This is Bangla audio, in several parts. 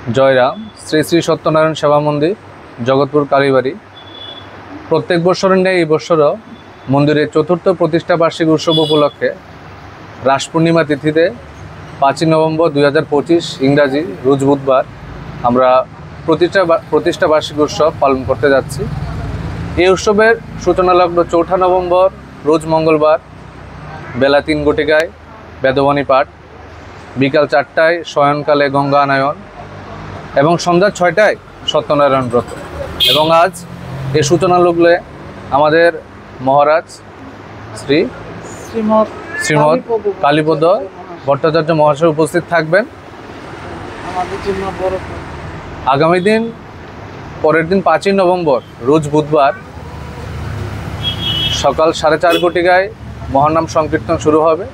জয়রাম। শ্রী শ্রী সত্যনারায়ণ সেবা মন্দির, জগৎপুর কালীবাড়ি। প্রত্যেক বছরের ন্যায় এই বছরও মন্দিরের চতুর্থ প্রতিষ্ঠা বার্ষিক উৎসব উপলক্ষে রাস পূর্ণিমা তিথিতে 5ই নভেম্বর 2025 ইংরাজি রোজ বুধবার আমরা প্রতিষ্ঠা বার্ষিক উৎসব পালন করতে যাচ্ছি। এই উৎসবের সূচনা লগ্ন 4 নভেম্বর রোজ মঙ্গলবার বেলা 3 ঘটিকায় বেদবাণী পাঠ, বিকাল 4টায় শয়নকালে গঙ্গা আনয়ন এবং সন্ধ্যা 6টায় সত্যনারায়ণ ব্রত। এবং আজ এই সূচনা লগ্নে আমাদের মহারাজ শ্রীমৎ কালীপদ ভট্টাচার্য মহাশয় উপস্থিত থাকবেন। আগামী দিন পরের দিন 5ই নভেম্বর রোজ বুধবার সকাল 4:30 ঘটিকায় মহানাম সংকীর্তন শুরু হবে।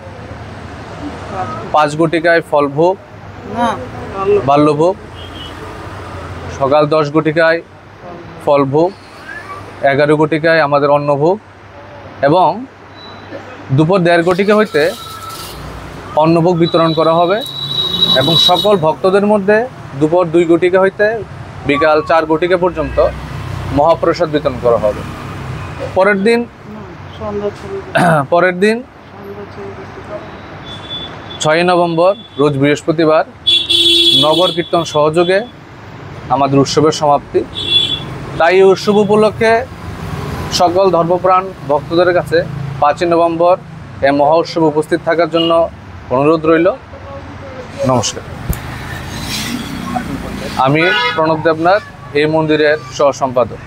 5 ঘটিকায় ফলভোগ বাল্যভোগ, সকাল 10 ঘটিকায় ফলভোগ, 11 ঘটিকায় আমাদের অন্নভোগ এবং দুপুর 1:30 ঘটিকা হইতে অন্নভোগ বিতরণ করা হবে। এবং সকল ভক্তদের মধ্যে দুপুর 2 ঘটিকা হইতে বিকাল 4 ঘটিকা পর্যন্ত মহাপ্রসাদ বিতরণ করা হবে। পরের দিন 6 নভেম্বর রোজ বৃহস্পতিবার নগর কীর্তন সহযোগে আমাদের উৎসবের সমাপ্তি। তাই এই উৎসব উপলক্ষে সকল ধর্মপ্রাণ ভক্তদের কাছে 5ই নভেম্বর এই মহা উৎসবে উপস্থিত থাকার জন্য অনুরোধ রইল। নমস্কার। আমি প্রণব দেবনাথ, এই মন্দিরের সহ সম্পাদক।